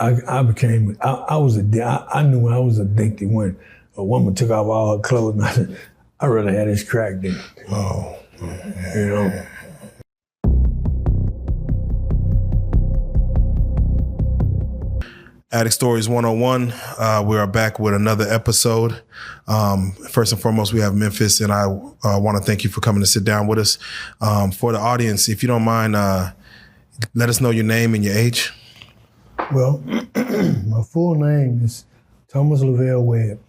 I knew I was addicted when a woman took off all her clothes and I said, I'd rather have this crack than, you know. Addict Stories 101. We are back with another episode. First and foremost, we have Memphis, and I want to thank you for coming to sit down with us. For the audience, if you don't mind, let us know your name and your age. Well, my full name is Thomas Lavelle Webb.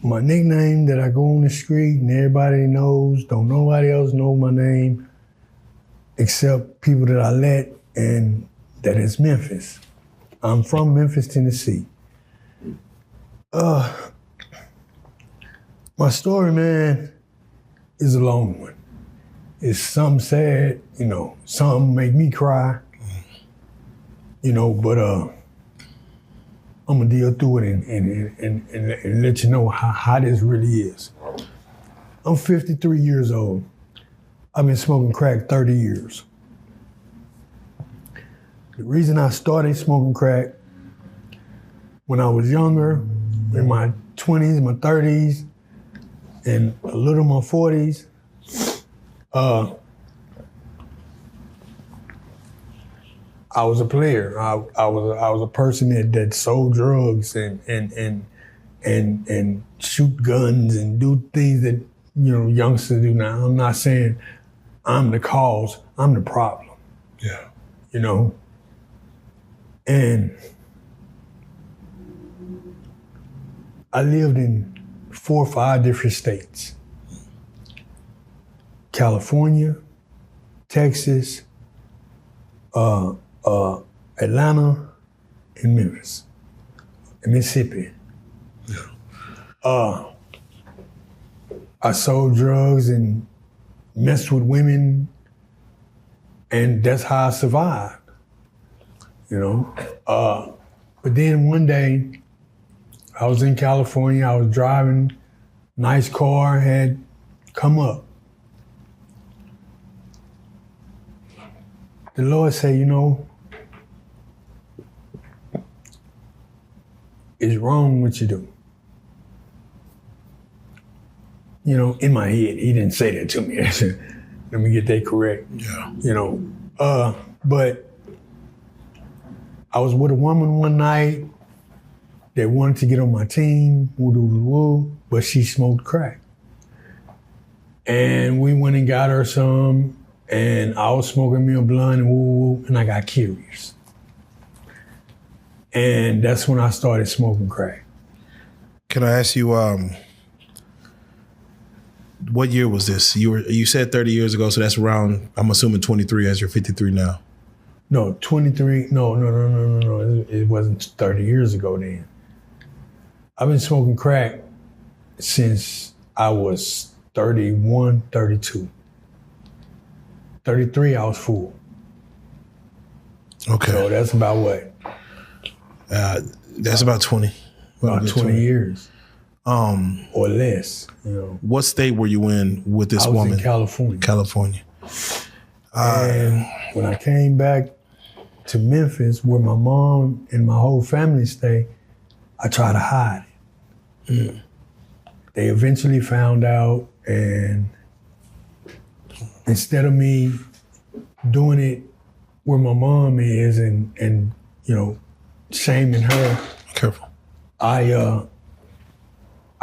My nickname that I go on the street and everybody knows, don't nobody else know my name except people that I let, and that is Memphis. I'm from Memphis, Tennessee. My story, man, is a long one. It's some sad, you know, some make me cry, you know, but I'm gonna deal through it and let you know how this really is. I'm 53 years old. I've been smoking crack 30 years. The reason I started smoking crack when I was younger, in my 20s, my 30s, and a little in my 40s, I was a player. I was a person that sold drugs and shoot guns and do things that, you know, youngsters do now. I'm not saying I'm the cause, I'm the problem. Yeah. You know? And I lived in 4 or 5 different states. California, Texas, Atlanta, and Memphis, and Mississippi. Yeah. I sold drugs and messed with women, and that's how I survived. You know, but then one day I was in California, I was driving, nice car had come up. The Lord said, you know, it's wrong what you do. You know, in my head, he didn't say that to me. Let me get that correct. Yeah. You know, but I was with a woman one night that wanted to get on my team, woo-doo-doo-woo, but she smoked crack. And we went and got her some, and I was smoking me a blunt and woo-woo, and I got curious. And that's when I started smoking crack. Can I ask you, what year was this? You said 30 years ago, so that's around, I'm assuming 23 as you're 53 now. No, 23, no. It wasn't 30 years ago then. I've been smoking crack since I was 31, 32. 33, I was full. Okay. So that's about what? That's about 20. About 20 years. Or less, you know. What state were you in with this woman? I was in California. California. And when I came back to Memphis, where my mom and my whole family stay, I tried to hide it. Mm. They eventually found out, and instead of me doing it where my mom is and you know, shaming her, careful. I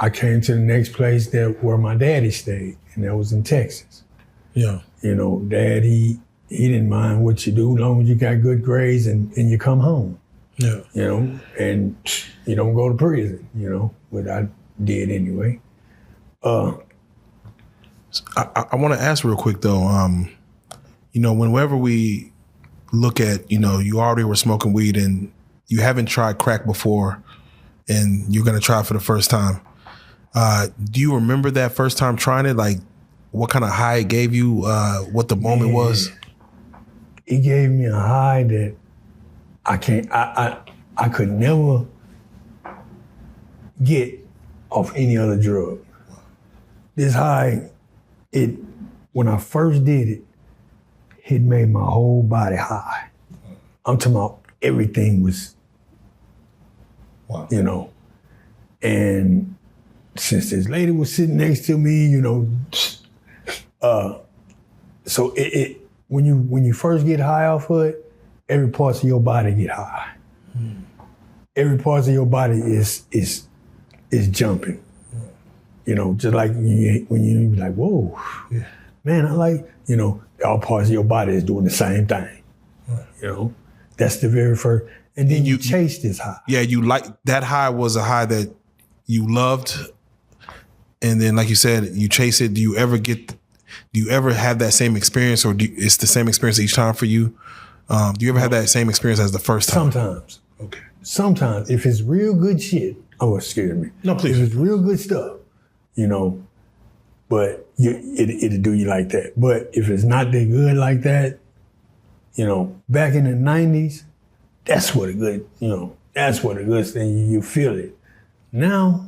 came to the next place where my daddy stayed, and that was in Texas. Yeah. You know, Dad, he didn't mind what you do, as long as you got good grades and you come home. Yeah. You know, and you don't go to prison, you know, but I did anyway. I want to ask real quick though, you know, whenever we look at, you know, you already were smoking weed and you haven't tried crack before and you're going to try it for the first time. Do you remember that first time trying it? Like what kind of high it gave you, what the moment was? It gave me a high that I could never get off any other drug. This high, when I first did it, it made my whole body high. I'm talking about everything was, Wow. you know, and since this lady was sitting next to me, you know, so when you first get high off of it, every part of your body get high. Every part of your body is jumping. You know, just like when you be like, whoa, man, I like, you know, all parts of your body is doing the same thing. You know, that's the very first. And then you chase this high. Yeah, you like that high was a high that you loved, and then like you said, you chase it. Do you ever have that same experience, or it's the same experience each time for you? Do you ever have that same experience as the first time? Sometimes. Okay. Sometimes, if it's real good shit, excuse me. No, please. If it's real good stuff, you know, but it'll do you like that. But if it's not that good like that, you know, back in the 90s, that's what a good thing, you feel it. Now,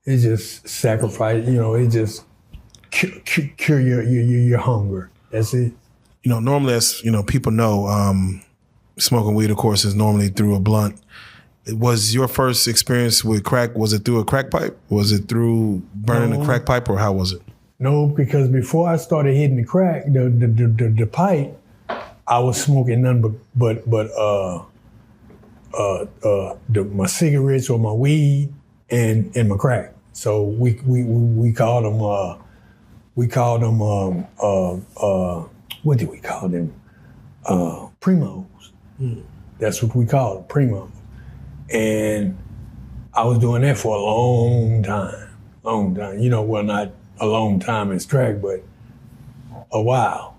it's just sacrifice, you know, it just cure your hunger. That's it. You know, normally, as you know, people know, smoking weed, of course, is normally through a blunt. Was your first experience with crack, was it through a crack pipe? Was it through burning a crack pipe, or how was it? No, because before I started hitting the crack, the pipe, I was smoking nothing but my cigarettes or my weed and my crack. So we called them what did we call them? Primos. That's what we called them, primos. And I was doing that for a long time. You know, well, not a long time as crack, but a while.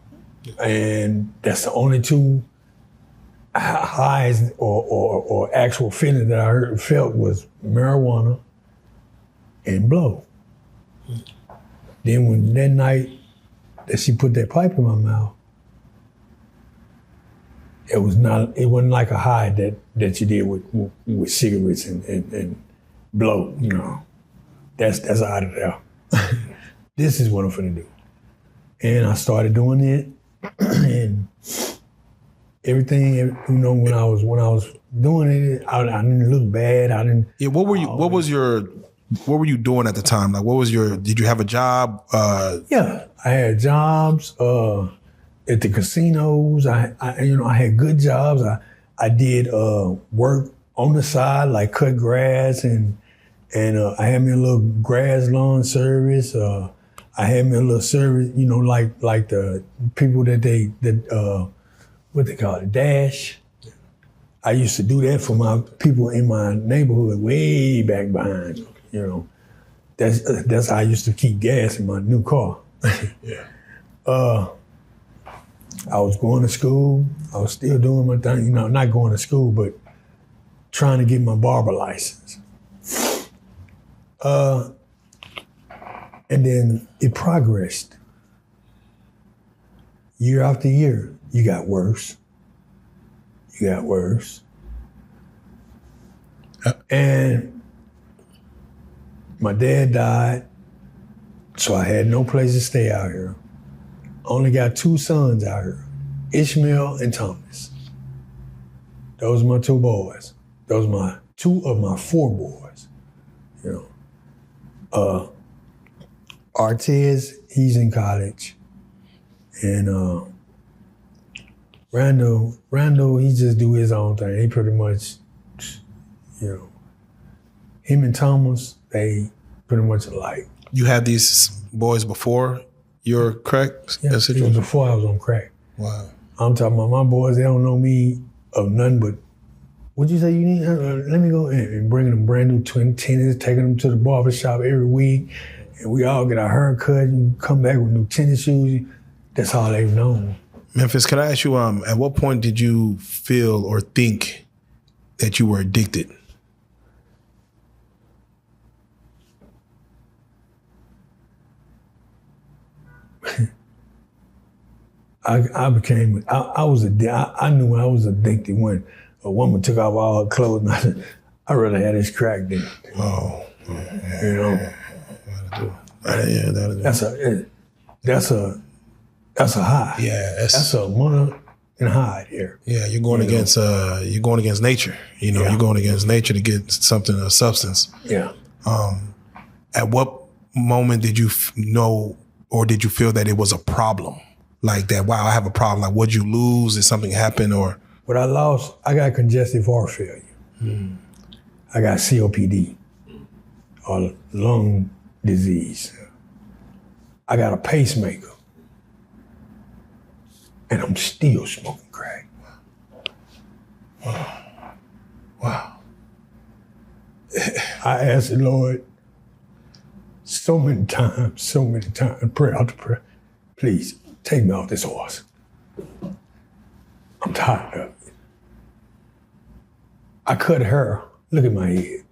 And that's the only two highs or actual feeling that I felt was marijuana and blow. Then when that night that she put that pipe in my mouth, it wasn't like a high that you did with cigarettes and blow, you know. That's out of there. This is what I'm finna do. And I started doing it, and everything, you know, when I was doing it, I didn't look bad. I didn't. Yeah, what were you doing at the time? Like, did you have a job? Yeah, I had jobs at the casinos. I had good jobs. I did work on the side, like cut grass, and I had me a little grass lawn service. I had me a little service, you know, like the people what they call it, dash. I used to do that for my people in my neighborhood way back behind. You know, that's how I used to keep gas in my new car. Yeah. I was going to school. I was still doing my thing, you know, not going to school, but trying to get my barber license. And then it progressed. Year after year, you got worse. And my dad died, so I had no place to stay out here. Only got two sons out here, Ishmael and Thomas. Those are my two boys. Those are my two of my four boys, you know. Artez, he's in college. And Randall, he just do his own thing. He pretty much, you know, him and Thomas, they pretty much alike. You had these boys before your crack situation? Yeah, it was before I was on crack. Wow. I'm talking about my boys, they don't know me of nothing but, what'd you say you need? Let me go and bringing them brand new twin tennis, taking them to the barber shop every week, and we all get our hair cut and come back with new tennis shoes. That's all they've known. Memphis, can I ask you, at what point did you feel or think that you were addicted? I knew I was addicted when a woman took off all her clothes and I said, I'd rather have this crack than, Oh. you know. Yeah, That's a high. Yeah, That's a mother. and hide here. Yeah, you're going against nature. You know, you're going against nature to get something, a substance. Yeah. At what moment did you know, or did you feel that it was a problem? Like that, wow, I have a problem. Like, what'd you lose? Did something happen? Or what I lost, I got congestive heart failure. I got COPD, or lung disease. I got a pacemaker, and I'm still smoking crack. wow. I asked the Lord so many times, prayer after prayer, please take me off this horse. I'm tired of it. I cut hair. Look at my head.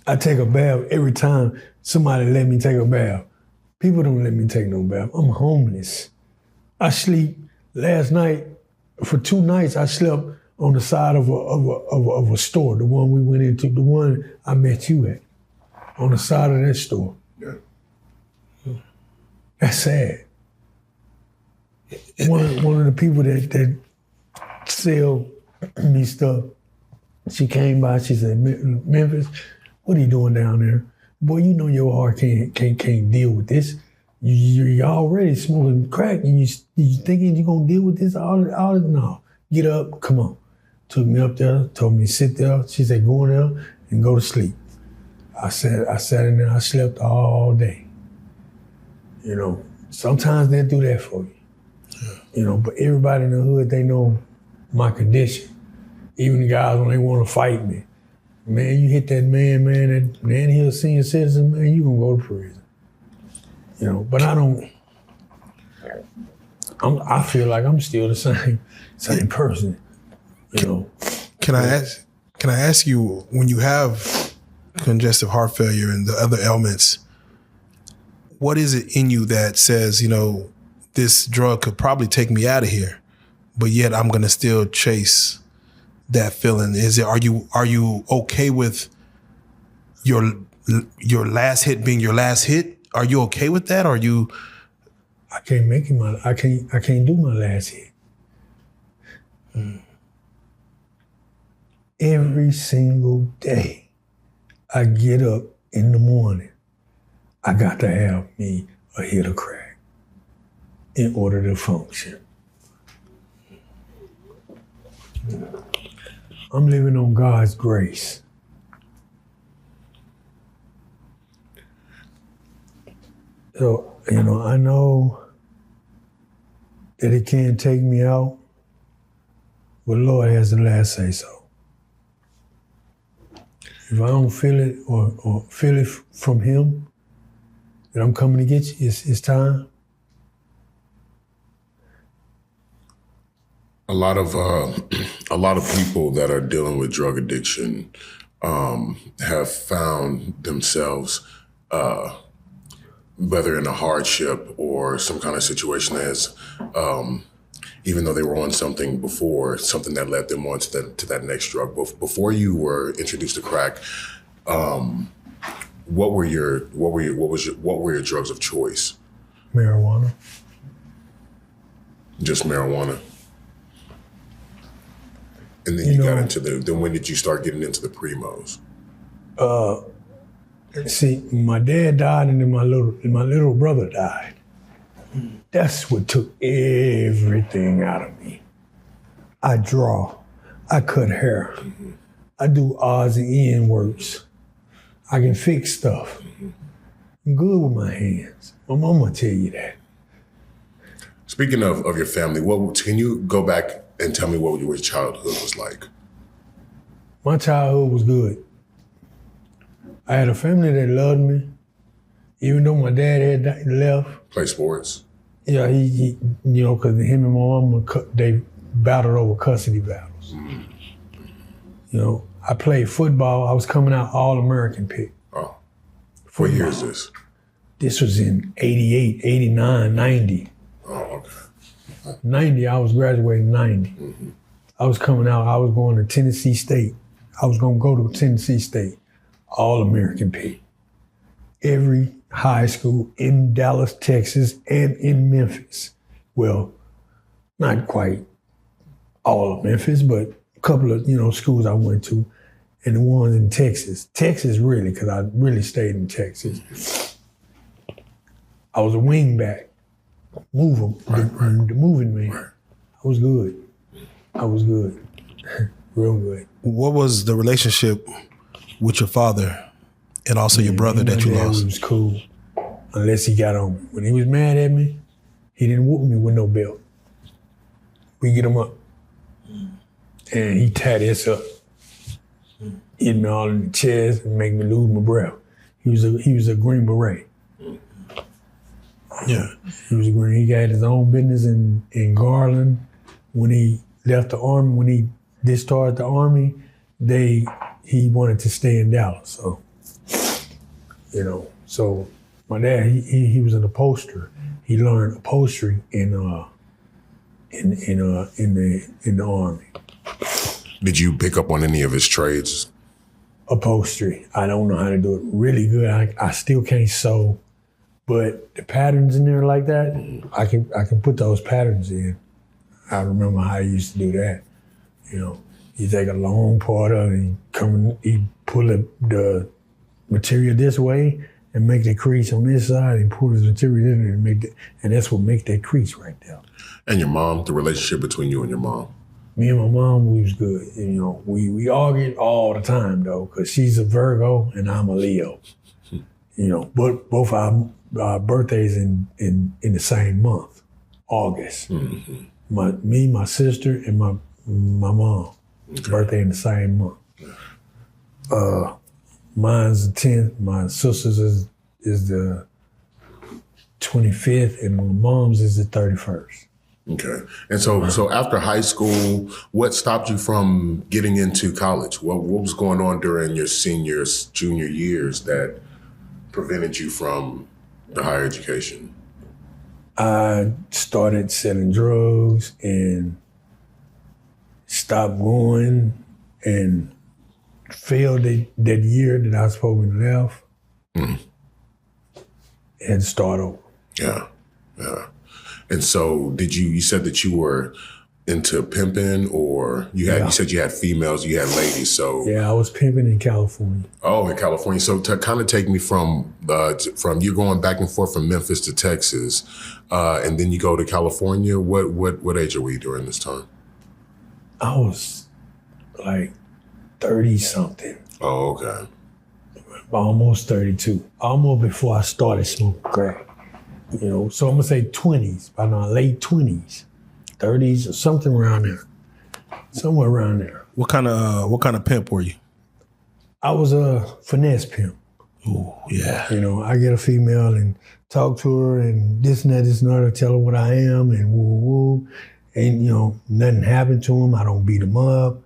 I take a bath every time somebody let me take a bath. People don't let me take no bath. I'm homeless. I sleep. Last night, for 2 nights, I slept on the side of a store, the one we went into, the one I met you at, on the side of that store. Yeah. That's sad. One of the people that sell me stuff, she came by, she said, Memphis, what are you doing down there? Boy, you know your heart can't deal with this. You're already smoking crack and you thinking you're gonna deal with this all no. Get up, come on. Took me up there, told me to sit there. She said, go in there and go to sleep. I sat in there, I slept all day. You know, sometimes they'll do that for you. Yeah. You know, but everybody in the hood, they know my condition. Even the guys when they want to fight me. Man, you hit that man, he'll a senior citizen, man, you gonna go to prison. You know, but I feel like I'm still the same person. You know. Can I ask you, when you have congestive heart failure and the other ailments, what is it in you that says, you know, this drug could probably take me out of here, but yet I'm gonna still chase that feeling? Are you okay with your last hit being your last hit? Are you okay with that? Or I can't make it I can't do my last hit. Every single day I get up in the morning, I got to have me a hit of crack in order to function. I'm living on God's grace. So, you know, I know that it can't take me out, but Lord has the last say so. If I don't feel it or feel it from Him, that I'm coming to get you, it's time. A lot of people that are dealing with drug addiction have found themselves, whether in a hardship or some kind of situation as, even though they were on something before, something that led them on to that next drug. Before you were introduced to crack, what were your drugs of choice? Marijuana. Just marijuana. And then you got into then when did you start getting into the primos? See, my dad died and then my little brother died. That's what took everything out of me. I draw, I cut hair, I do odds and end works. I can fix stuff. I'm good with my hands. My mama tell you that. Speaking of your family, can you go back and tell me what your childhood was like? My childhood was good. I had a family that loved me, even though my dad had left. Play sports? Yeah, he you know, because him and my mama, they battled over custody battles. You know, I played football. I was coming out All-American pick. Oh. What year is this? This was in 88, 89, 90. Oh, okay. 90, I was graduating 90. Mm-hmm. I was coming out, I was going to Tennessee State. I was going to go to Tennessee State, All-American pick. every high school in Dallas, Texas, and in Memphis. Well, not quite all of Memphis, but a couple of, schools I went to, and the ones in Texas. Texas really, because I really stayed in Texas. I was a wingback, mover, the moving man. Right. I was good. Real good. What was the relationship with your father and also your brother that you lost? He was cool, unless he got on me. When he was mad at me, he didn't whoop me with no belt. We get him up. And he tied us up. Hit me all in the chest and make me lose my breath. He was a Green Beret. Yeah. He was a Green. He got his own business in Garland. When he left the Army, when he discharged the Army, he wanted to stay in Dallas. So, so my dad, he was an upholsterer. He learned upholstery in the Army. Did you pick up on any of his trades? Upholstery. I don't know how to do it really good. I still can't sew, but the patterns in there like that, I can put those patterns in. I remember how I used to do that. You take a long part of it and you pull the material this way and make the crease on this side and pull the material in there and that's what makes that crease right there. And your mom, the relationship between you and your mom? Me and my mom, we was good. We argued all the time though, because she's a Virgo and I'm a Leo. But both our birthdays in the same month, August. Mm-hmm. My sister, and my mom, birthday in the same month. Mine's the 10th. My sister's is the 25th, and my mom's is the 31st. Okay. And so after high school, what stopped you from getting into college? What was going on during your junior years that prevented you from the higher education? I started selling drugs and stopped going and failed that year that I was supposed to left. And start over. Yeah. And so you said that you were into pimping, or you said you had females, you had ladies, so. Yeah, I was pimping in California. Oh, in California. So to kind of take me from you going back and forth from Memphis to Texas, and then you go to California, what age are we during this time? I was like 30 something. Oh, okay. Almost 32. Almost before I started smoking crack. So I'm gonna say 20s, by now late 20s, 30s, or something around there. Somewhere around there. What kind of pimp were you? I was a finesse pimp. Oh, yeah. I get a female and talk to her and this and that, tell her what I am and woo. And, nothing happened to them. I don't beat them up.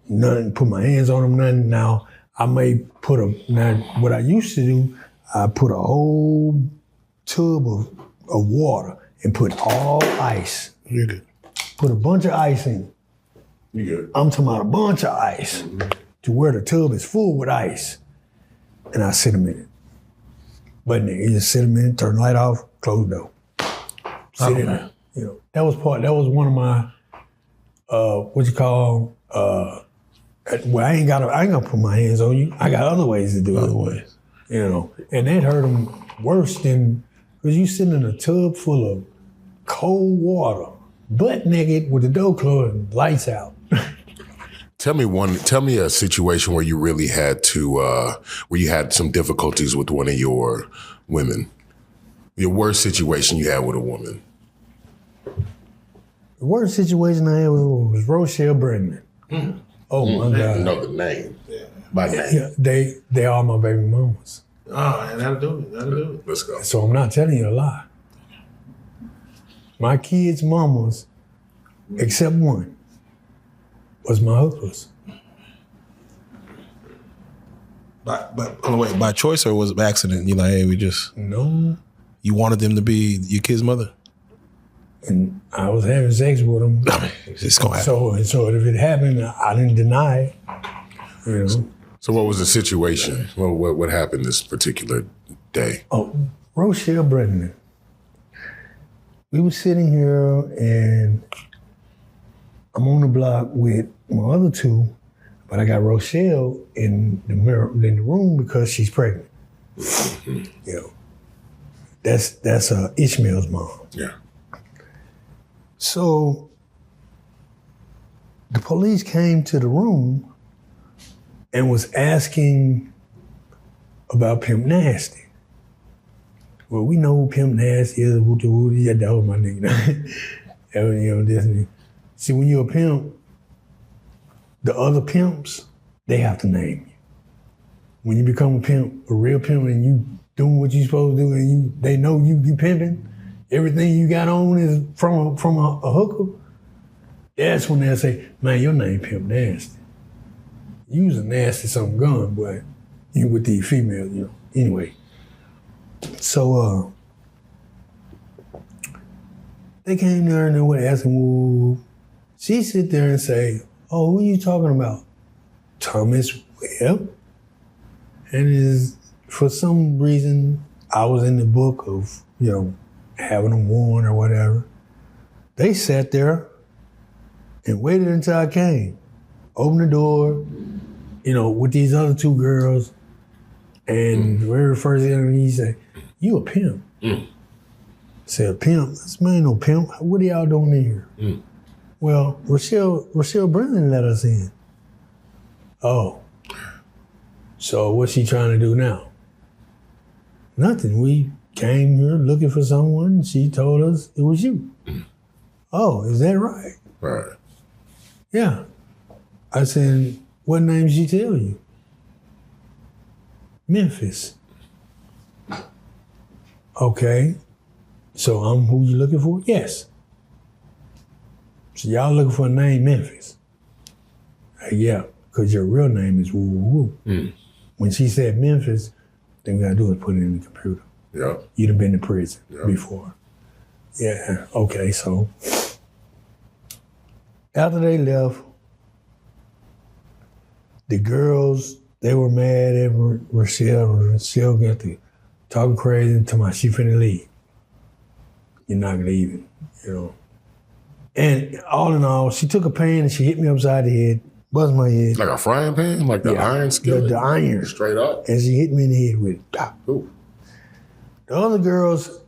Nothing, put my hands on them, nothing. Now, I may what I used to do, I put a whole tub of water and put all ice. You're good. Put a bunch of ice in. You good. I'm talking about a bunch of ice to where the tub is full with ice. And I sit them in it. But you just sit them in it, turn the light off, close the door. Sit in there. That was one of my, well, I ain't gonna put my hands on you. I got other ways to do it. Other ways. And that hurt them worse than, because you sitting in a tub full of cold water, butt naked with the door closed and lights out. Tell me a situation where you really had to, where you had some difficulties with one of your women. Your worst situation you had with a woman. The worst situation I had was Rochelle Bregman. Mm. Oh my God. Know the name. Yeah. By name. Yeah, they are my baby mamas. Oh, and that'll do it. Let's go. So I'm not telling you a lie. My kids' mamas, except one, was my hookers. By choice or was it by accident? You like, hey, we just... No. You wanted them to be your kid's mother? And I was having sex with them. I mean, it's gonna happen. So if it happened, I didn't deny it. So what was the situation? What happened this particular day? Oh, Rochelle Brennan. We were sitting here and I'm on the block with my other two, but I got Rochelle in the room because she's pregnant. You know, that's Ishmael's mom. Yeah. So the police came to the room and was asking about Pimp Nasty. Well, we know who Pimp Nasty is. That was my nigga. This. See, when you're a pimp, the other pimps, they have to name you. When you become a pimp, a real pimp, and you doing what you supposed to do, and they know you pimping, everything you got on is from a hooker. That's when they'll say, man, your name Pimp Nasty. You was a nasty something gun, but you with these females, Anyway. So they came there and they were asking, well, she sit there and say, oh, who are you talking about? Thomas Webb. And for some reason, I was in the book of, having them warned or whatever. They sat there and waited until I came. Opened the door, with these other two girls. And the very first interview, he said, you a pimp. I said, pimp? This man no pimp. What are y'all doing in here? Well, Rochelle Brennan let us in. Oh. So what's she trying to do now? Nothing. We came here looking for someone. She told us it was you. Oh, is that right? Right. Yeah. I said, what name did she tell you? Memphis. Okay. So I'm who you looking for? Yes. So y'all looking for a name Memphis? Yeah, because your real name is woo woo woo. When she said Memphis, then we gotta do is put it in the computer. Yeah. You'd have been in prison before. Yeah, okay, so after they left, the girls, they were mad at Rochelle. Rochelle got to talking crazy to my she finna leave. You're not leaving, And all in all, she took a pan and she hit me upside the head, buzzed my head. Like a frying pan? Like the iron skillet? The iron. Straight up? And she hit me in the head with it. Ooh. The other girls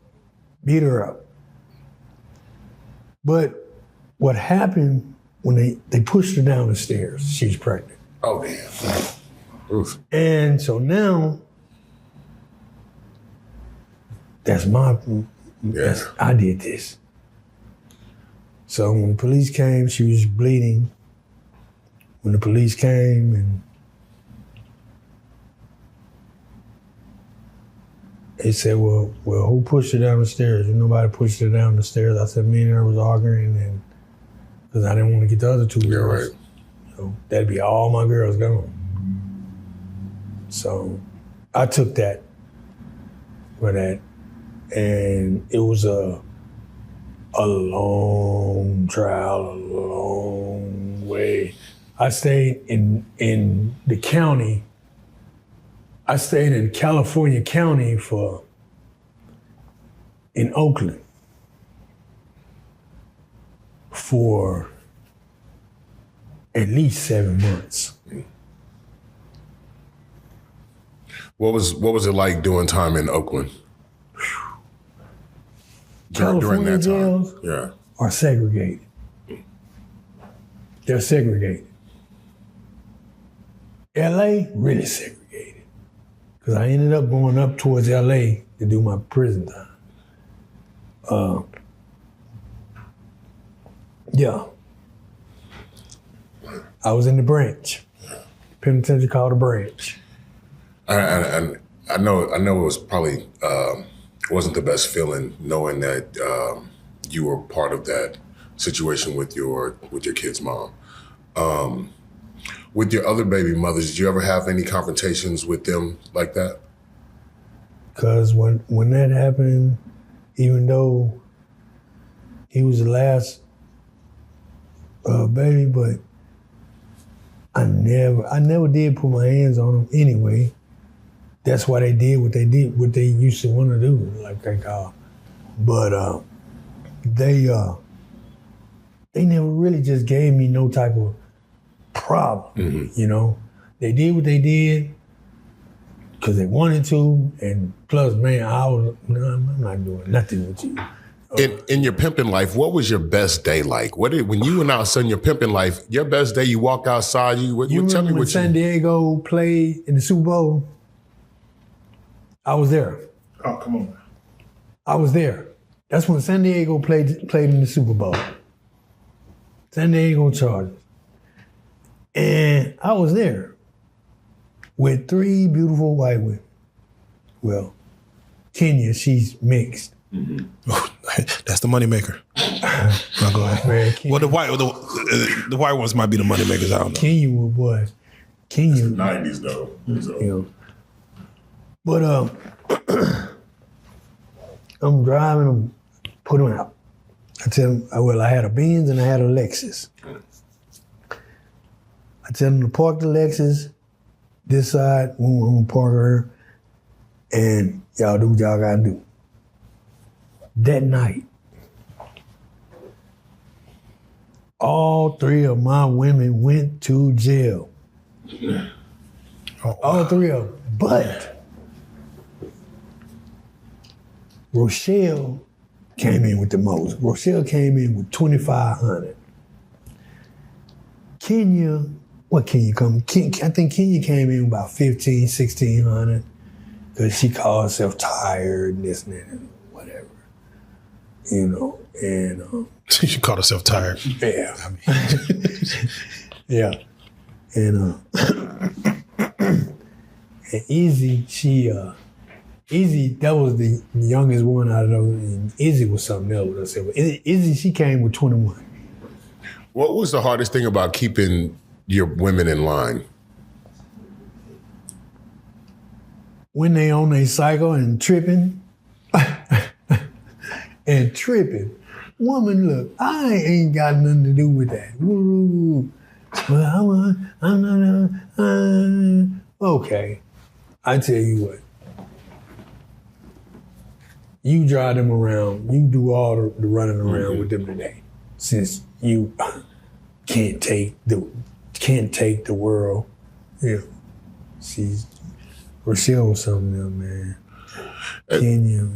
beat her up. But what happened when they pushed her down the stairs, she's pregnant. Oh, damn. Oof. And so now, I did this. So when the police came, she was bleeding. When the police came and they said, well, who pushed her down the stairs? Nobody pushed her down the stairs. I said, me and her was arguing and because I didn't want to get the other two girls. Yeah, right. So that'd be all my girls gone. So I took that for that. And it was a long trial, a long way. I stayed in the county. I stayed in California County in Oakland for at least 7 months. What was it like doing time in Oakland? During that time? Jails are segregated. They're segregated. LA, really segregated. Because I ended up going up towards LA to do my prison time. I was in the branch. Penitentiary called the branch. And I know it was probably wasn't the best feeling knowing that you were part of that situation with your kid's mom. With your other baby mothers, did you ever have any confrontations with them like that? Because when that happened, even though he was the last baby, but I never did put my hands on them anyway. That's why they did, what they used to want to do. But they never really just gave me no type of problem, you know. They did what they did because they wanted to, and plus, man, I'm not doing nothing with you. In your pimping life, what was your best day like? When you went outside in your pimping life, your best day, you walk outside, tell me when what San Diego played in the Super Bowl? I was there. Oh, come on. I was there. That's when San Diego played in the Super Bowl. San Diego Chargers. And I was there with 3 beautiful white women. Well, Kenya, she's mixed. That's the moneymaker. No, go ahead. Man, well, the white ones might be the moneymakers. I don't know. Kenya was. Kenya. It's the 90s though. So. You know. But I'm driving them, put them out. I tell them, I had a Benz and I had a Lexus. I tell them to park the Lexus this side, I'm gonna park her, and y'all do what y'all gotta do. That night, all 3 of my women went to jail. Oh, wow. All 3 of them. But Rochelle came in with the most. Rochelle came in with 2,500. Kenya, what Kenya come? I think Kenya came in about 1,500, 1,600 because she called herself tired and this and that and whatever, you know. And she called herself tired. Yeah, yeah, and and Izzy, Izzy, that was the youngest one out of those. And Izzy was something else with herself. Izzy, she came with 21. What was the hardest thing about keeping your women in line? When they on their cycle and tripping. And tripping. Woman, look, I ain't got nothing to do with that. Woo. Well, okay. I tell you what. You drive them around. You do all the running around with them today, since you can't take the world. Yeah, Rochelle was something else, man. Kenya,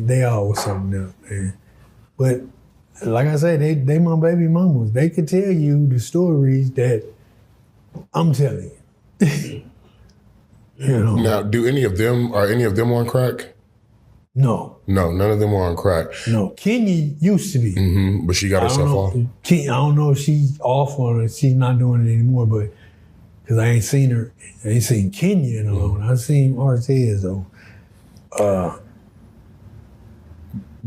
they all was something else, man. But like I said, they my baby mamas. They could tell you the stories that I'm telling you. You know. Now, are any of them on crack? No. No, none of them are on crack. No. Kenya used to be. Mm-hmm, but she got herself off. I don't know if she's off or she's not doing it anymore, but because I ain't seen her. I ain't seen Kenya in a long time. I've seen Artez though.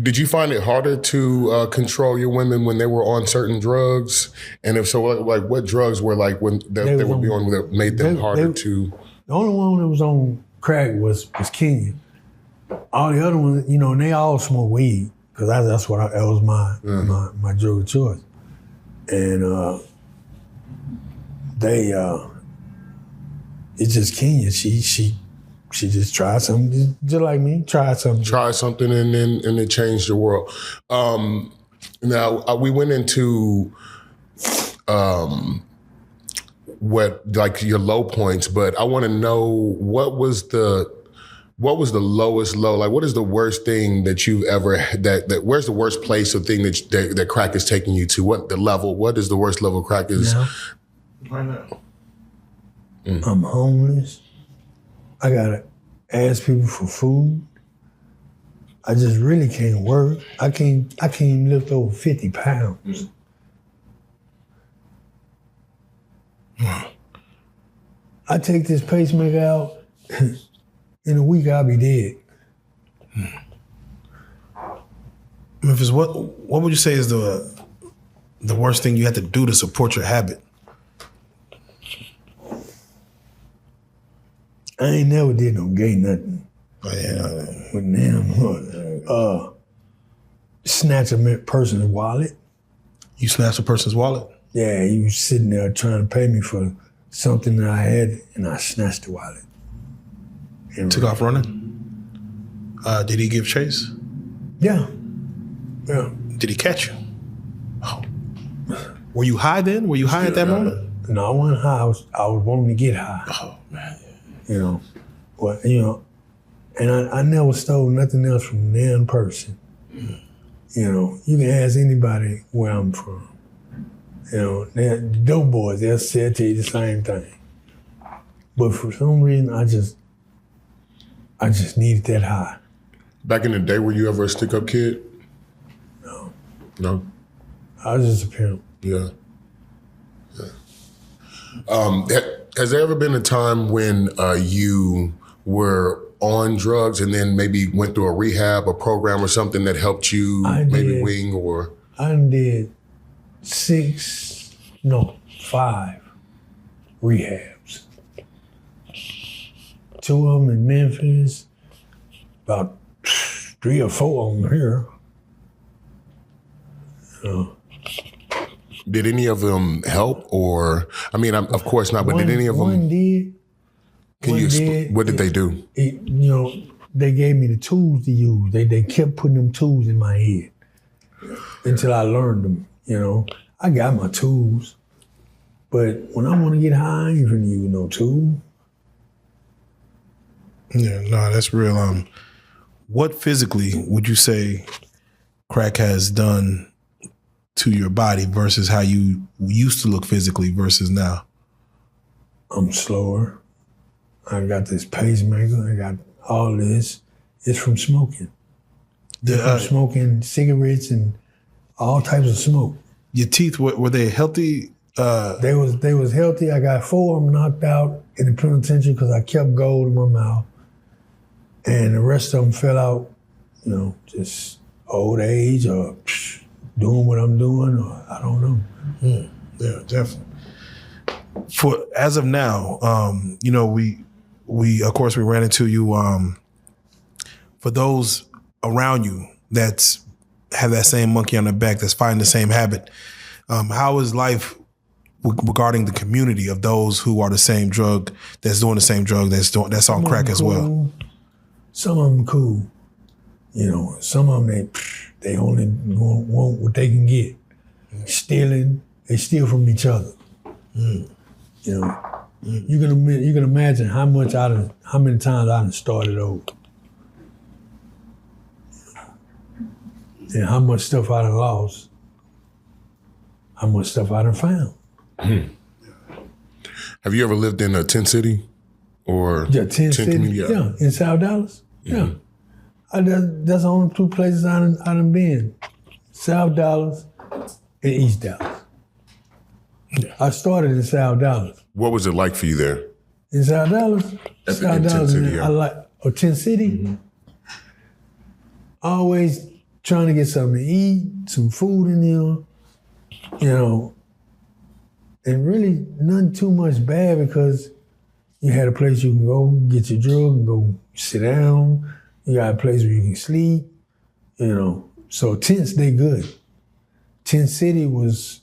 Did you find it harder to control your women when they were on certain drugs? And if so, like what drugs were like when they would be on that made them harder to? The only one that was on crack was Kenya. All the other ones, you know, and they all smoke weed because that was my drug of choice. And it's just Kenya. She just tried something, just like me. Tried something, and it changed the world. Now we went into what like your low points, but I want to know what was the lowest low? Like, what is the worst thing that you've ever that where's the worst place or thing that crack is taking you to? What the level? What is the worst level crack is? Right now. I'm homeless. I gotta ask people for food. I just really can't work. I can't even lift over 50 pounds. I take this pacemaker out, in a week I'll be dead. Memphis, what would you say is the worst thing you had to do to support your habit? I ain't never did no gay nothing. Oh, yeah. With them. Snatch a person's wallet. You snatched a person's wallet? Yeah, he was sitting there trying to pay me for something that I had, and I snatched the wallet. And Took off running? Did he give chase? Yeah. Yeah. Did he catch you? Oh. Were you high then? Were you high at that moment? No, I wasn't high. I was wanting to get high. Oh, man. You know, but, you know, and I never stole nothing else from damn person. You know, you can ask anybody where I'm from. You know, the dope boys, they'll say to you the same thing. But for some reason, I just needed that high. Back in the day, were you ever a stick-up kid? No. No? I was just a pimp. Yeah. Has there ever been a time when you were on drugs and then maybe went through a rehab, a program or something that helped you maybe wing or? I did 5 rehabs. 2 of them in Memphis, about 3 or 4 of them here. Did any of them help or, I mean, of course not, but did any of them? One did. Can you explain, what did they do? You know, they gave me the tools to use. They kept putting them tools in my head until I learned them, you know. I got my tools, but when I want to get high, I ain't gonna use no tool. Yeah, no, that's real. What physically would you say crack has done to your body versus how you used to look physically versus now? I'm slower. I got this pacemaker. I got all this. It's from smoking. From smoking cigarettes and all types of smoke. Your teeth, were they healthy? They was healthy. I got 4 of them knocked out in the penitentiary because I kept gold in my mouth. And the rest of them fell out, you know, just old age or doing what I'm doing, or I don't know. Yeah, definitely. As of now, you know, we of course we ran into you. For those around you that have that same monkey on their back, that's fighting the same habit, how is life regarding the community of those who are the same drug, that's doing the same drug, that's on crack as well? Some of them cool, you know. Some of them they only want what they can get. Stealing, they steal from each other. You know, you can imagine how many times I done started over, and how much stuff I done lost, how much stuff I done found. Have you ever lived in a tent city or 10 community? Yeah, in South Dallas. Yeah, that's the only 2 places I done been: South Dallas and East Dallas. I started in South Dallas. What was it like for you there? In South Dallas? South Dallas, I like Tent City. Always trying to get something to eat, some food in there, you know, and really nothing too much bad because you had a place you can go get your drug and go sit down. You got a place where you can sleep, you know. So tents, they good. Tent City was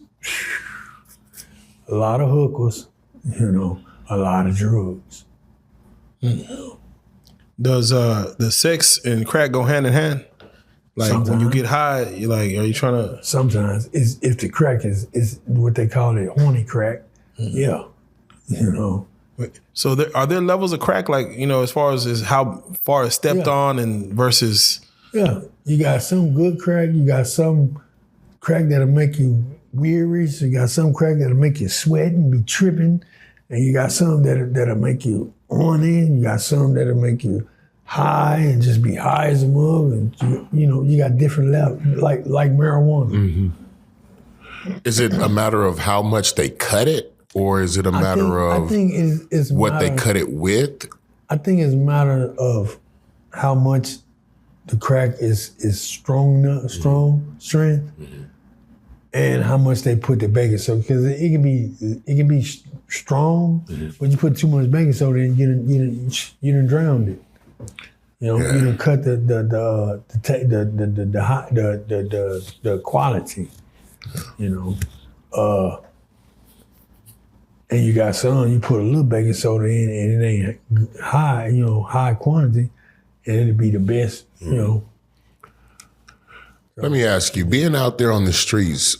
a lot of hookers, you know, a lot of drugs. Does the sex and crack go hand in hand? Like sometimes. When you get high, you're like, are you trying to? Sometimes, if the crack is what they call it, horny crack, yeah, you know. So are there levels of crack, like, you know, as far as how far it's stepped on and versus? Yeah, you got some good crack, you got some crack that'll make you weary, so you got some crack that'll make you sweat and be tripping, and you got some that'll make you horny, and you got some that'll make you high and just be high as a mug, and you know, you got different levels, like marijuana. Is it a matter of how much they cut it? Or is it a matter of what they cut it with? I think it's a matter of how much the crack is strength, and how much they put the baking soda. Because it can be strong, but you put too much baking soda in, you done drowned it. You know, you done cut the quality. You know. and you got some, you put a little baking soda in and it ain't high, high quantity, and it'll be the best, Let me ask you, being out there on the streets,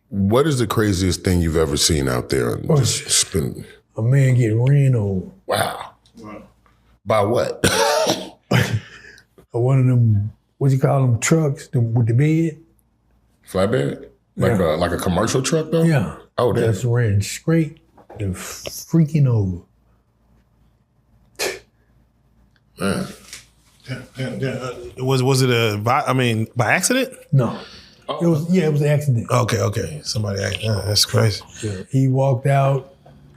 what is the craziest thing you've ever seen out there? A man get ran over. Wow. By what? One of them, what you call them, trucks with the bed? Flatbed? Like a commercial truck though? Yeah. Oh, damn. Just ran straight the freaking over. Man. Was it by accident? No. It was an accident. Okay. Somebody that's crazy. Yeah. He walked out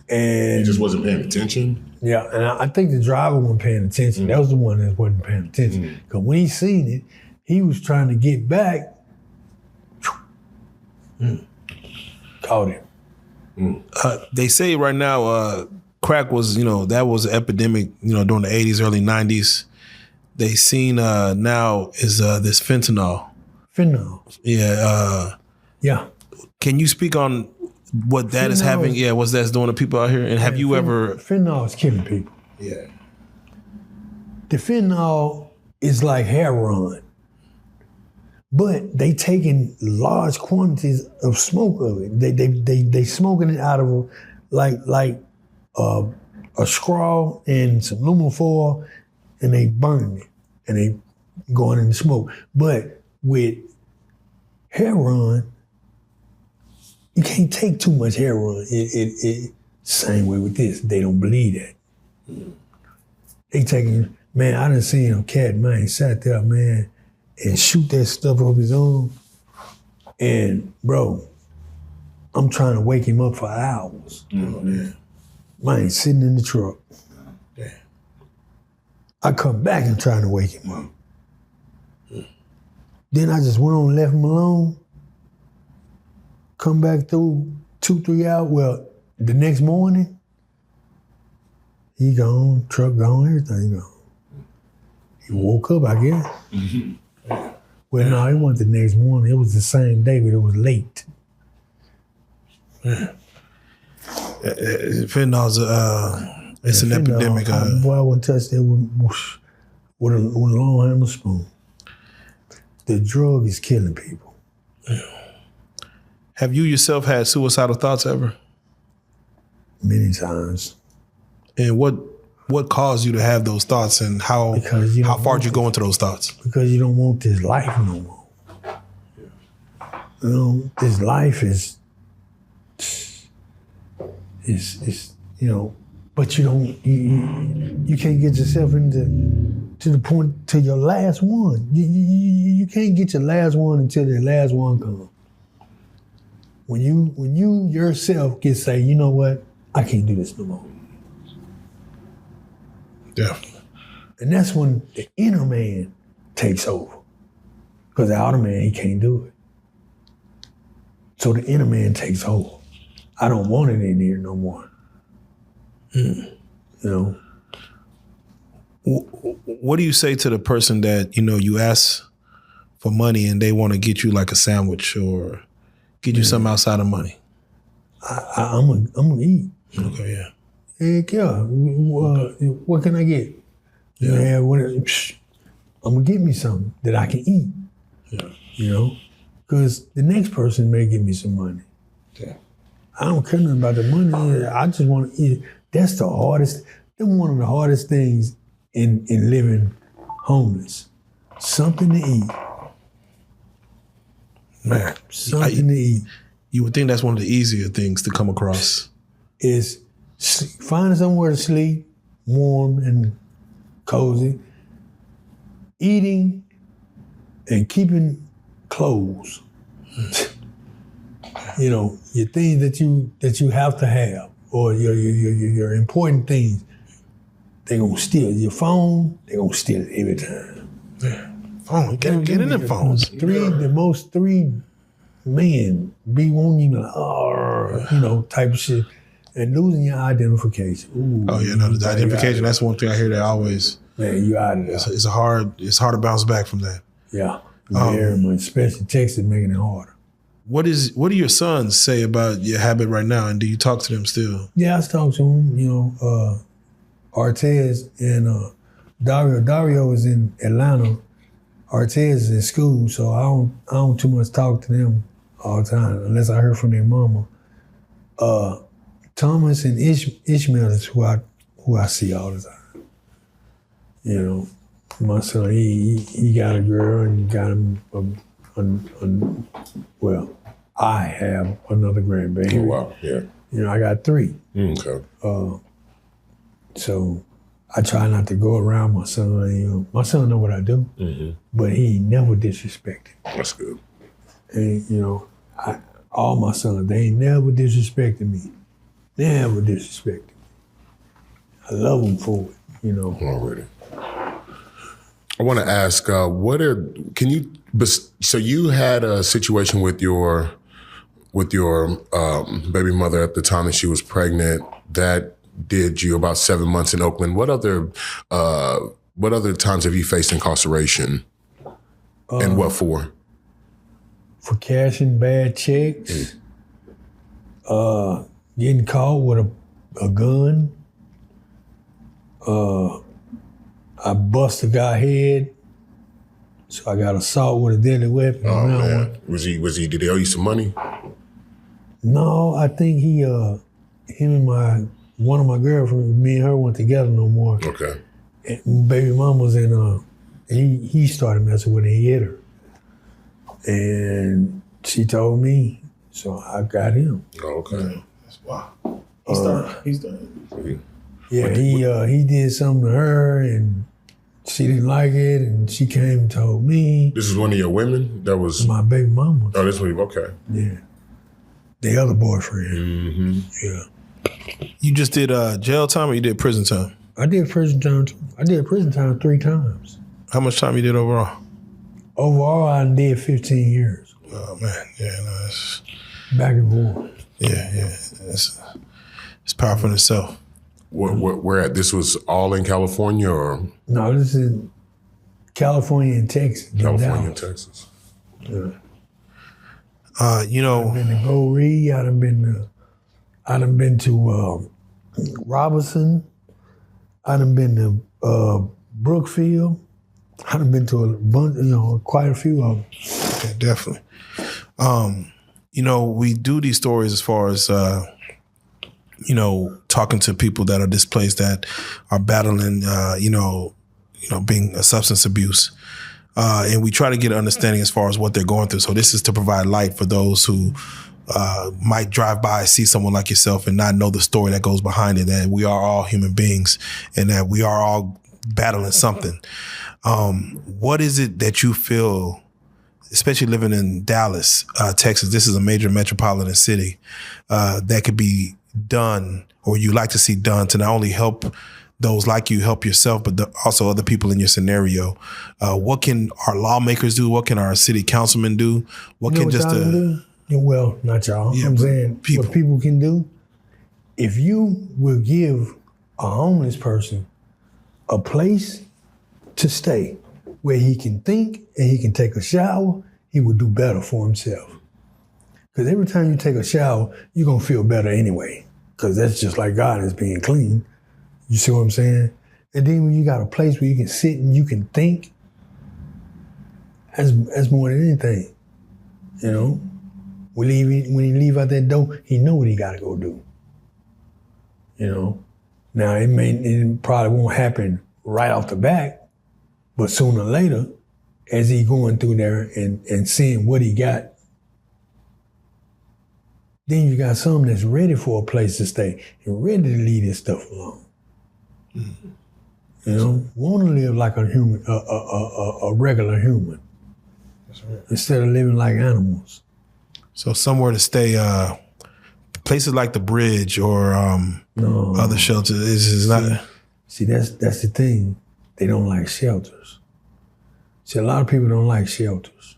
and He just wasn't paying attention? yeah, and I think the driver wasn't paying attention. That was the one that wasn't paying attention. Because when he seen it, he was trying to get back. Caught him. They say right now, crack was, that was an epidemic, during the 80s, early 90s. They seen now is this fentanyl. Fentanyl. Yeah. Yeah. Can you speak on what that is having? Yeah, what that's doing to people out here? And have you ever? Fentanyl is killing people. Yeah. The fentanyl is like heroin, but they taking large quantities of smoke of it. They smoking it out of like a straw and some aluminum foil, and they burning it and they going in the smoke. But with heroin, you can't take too much heroin. It same way with this. They don't believe that. They taking, man, I done seen a cat, man, sat there, man, and shoot that stuff up his arm. And bro, I'm trying to wake him up for hours. Man, sitting in the truck. I come back and trying to wake him up. Then I just went on and left him alone. Come back through 2-3 hours. Well, the next morning, he gone, truck gone, everything gone. He woke up, I guess. Well, no, it wasn't the next morning. It was the same day, but it was late. Fentanyl's it's an epidemic. Boy, I wouldn't touch that with a long handle spoon. The drug is killing people. Have you yourself had suicidal thoughts ever? Many times. And what caused you to have those thoughts, and how far did you go into those thoughts? Because you don't want this life no more. This life is but you can't get yourself to the point to your last one. You can't get your last one until the last one comes. When you yourself get say, you know what, I can't do this no more. Yeah. And that's when the inner man takes over. Because the outer man, he can't do it. So the inner man takes over. I don't want it in here no more. What do you say to the person that, you ask for money and they want to get you like a sandwich or get you something outside of money? I'm gonna eat. Okay, yeah. Heck yeah. What can I get? Yeah. I'm gonna get me something that I can eat. Yeah. Because the next person may give me some money. Yeah. I don't care nothing about the money. I just want to eat. That's the hardest. That's one of the hardest things in living homeless. Something to eat. Man, something to eat. You would think that's one of the easier things to come across. Is finding somewhere to sleep, warm and cozy, eating, and keeping clothes. Your things that you have to have, or your important things. They're gonna steal your phone. They're gonna steal it every time. Yeah. Phone, you can't get in them phones. Three men be wanting you type of shit, and losing your identification. Ooh, the identification. That's one thing I hear that always. Man, you out of there. It's hard to bounce back from that. Yeah, very much. Especially Texas making it harder. What do your sons say about your habit right now, and do you talk to them still? Yeah, I talk to them. You know, Artez and Dario. Dario is in Atlanta. Artez is in school, so I don't too much talk to them all the time unless I heard from their mama. Thomas and Ishmael is who I see all the time. You know, my son, he got a girl and got him well, I have another grandbaby. Oh, wow, yeah. You know, I got 3. Okay. So I try not to go around my son. You know, my son know what I do, but he never disrespected. That's good. And, you know, all my sons, they ain't never disrespected me. Never disrespected me. I love them for it, you know. Already. I want to ask, so you had a situation with your baby mother at the time that she was pregnant that did you about 7 months in Oakland. What other times have you faced incarceration? And what for? For cashing bad checks, getting caught with a gun. I bust a guy head, so I got assault with a deadly weapon. Oh man, did he owe you some money? No, I think him and one of my girlfriends, me and her went together no more. Okay. And baby mama was in, he started messing with her, he hit her. And she told me, so I got him. Oh, okay. That's wow. He's done. Yeah, he did something to her and she didn't like it and she came and told me. This is one of your women? That was my baby mama. Oh, this one, okay. Yeah. The other boyfriend. Mm-hmm. Yeah. You just did jail time or you did prison time? I did prison time too. I did prison time 3 times. How much time you did overall? Overall, I did 15 years. Oh man, yeah, no, it's back and forth. Yeah, it's powerful in itself. Where at? This was all in California, or no? This is California and Texas. California and Texas. Yeah. You know, I've been to Gold Reed. I done been to Robinson. I done been to Brookfield. I done been to a bunch, quite a few of them. Yeah, definitely. You know, we do these stories as far as, talking to people that are displaced, that are battling, being a substance abuse. And we try to get an understanding as far as what they're going through. So this is to provide light for those who might drive by, see someone like yourself and not know the story that goes behind it, that we are all human beings and that we are all battling something. What is it that you feel, especially living in Dallas, Texas, this is a major metropolitan city, that could be done or you like to see done to not only help those like you, help yourself, but also other people in your scenario? What can our lawmakers do? What can our city councilmen do? What can just do? Well, not y'all. Yeah, I'm saying people. What people can do, if you will give a homeless person a place to stay where he can think and he can take a shower, he will do better for himself. Because every time you take a shower, you're going to feel better anyway. Because that's just like God is being clean. You see what I'm saying? And then when you got a place where you can sit and you can think, that's more than anything. You know? When he leave out that door, he know what he got to go do. You know? Now, it probably won't happen right off the bat, but sooner or later, as he going through there and seeing what he got, then you got someone that's ready for a place to stay and ready to leave this stuff alone. Mm-hmm. You know, want to live like a human, a regular human. That's right. Instead of living like animals. So somewhere to stay, places like the Bridge or other shelters is not. See, that's the thing. They don't like shelters. See, a lot of people don't like shelters.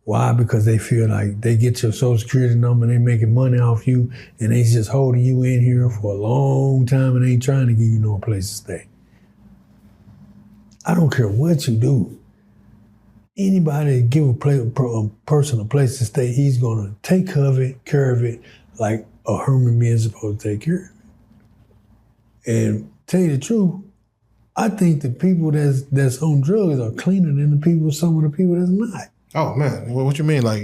Why? Because they feel like they get your social security number and they making money off you and they just holding you in here for a long time and ain't trying to give you no place to stay. I don't care what you do. anybody give a person a place to stay, he's gonna take care of it like a human being is supposed to take care of it. And tell you the truth, I think the people that's on drugs are cleaner than some of the people that's not. Oh man, what you mean? Like,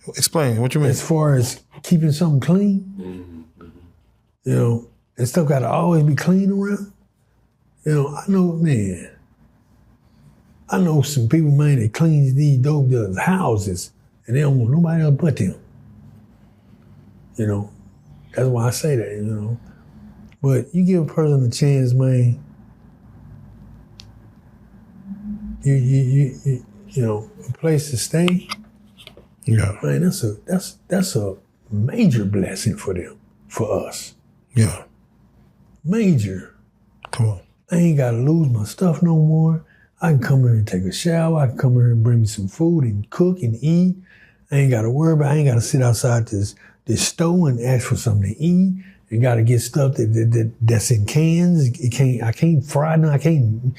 explain what you mean. As far as keeping something clean, and stuff got to always be clean around. I know some people, man, that cleans these dope dealers' houses, and they don't want nobody else but them. That's why I say that. But you give a person a chance, man. A place to stay. Yeah, man, that's a major blessing for them, for us. Yeah, major. Come on. I ain't gotta lose my stuff no more. I can come here and take a shower. I can come here and bring me some food and cook and eat. I ain't gotta worry about. I ain't gotta sit outside this store and ask for something to eat. And gotta get stuff that's in cans. I can't fry no. I can't.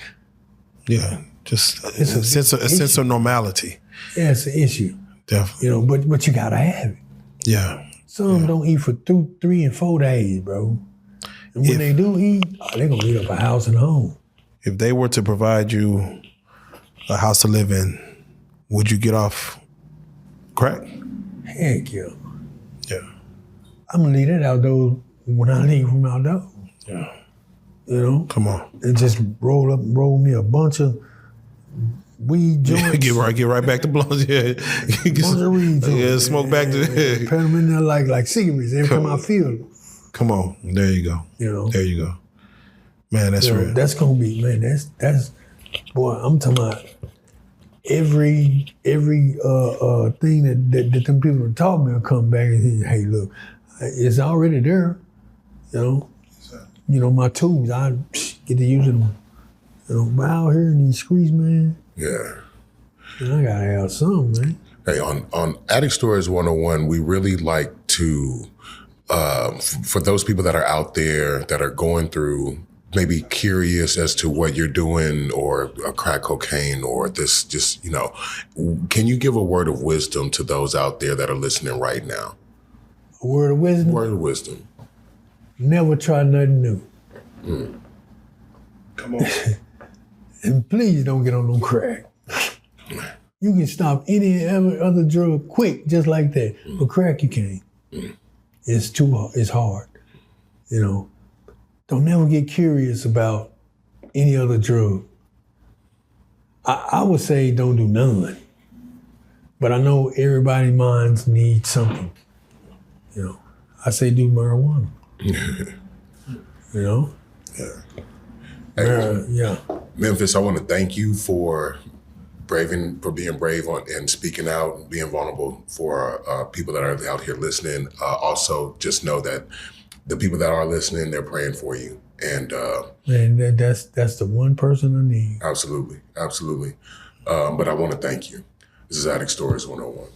Yeah, just a sense of normality. Yeah, it's an issue. Definitely. But you gotta have it. Yeah. Some don't eat for 3 and 4 days, bro. And when they do eat, they're gonna eat up a house and home. If they were to provide you a house to live in, would you get off crack? Heck yeah. Yeah. I'm gonna leave that outdoors when I leave from outdoors. Yeah. Come on. And just roll me a bunch of weed joints. Get right back to blunts. Yeah. Bunch of weed joints. Yeah, smoke back to put them in there like cigarettes every time I feel it. Come on. There you go. There you go. Man, that's real. That's gonna be, man, that's boy, I'm talking about every thing that them people taught me will come back and say, hey, look, it's already there. My tools, I get to using them. But out here in these streets, man. Yeah. I gotta have some, man. Hey, on Addict Stories 101, we really like to, for those people that are out there that are going through, maybe curious as to what you're doing or a crack cocaine or this, can you give a word of wisdom to those out there that are listening right now? A word of wisdom? Word of wisdom. Never try nothing new. Come on. And please don't get on no crack. You can stop any other drug quick, just like that. But crack, you can't. It's too hard. It's hard. Don't never get curious about any other drug. I would say don't do none. But I know everybody's minds need something. I say do marijuana. Yeah. Hey, yeah. Memphis, I want to thank you for being brave and speaking out and being vulnerable for people that are out here listening. Also, just know that the people that are listening, they're praying for you. And man, that's the one person I need. Absolutely. But I want to thank you. This is Addict Stories 101.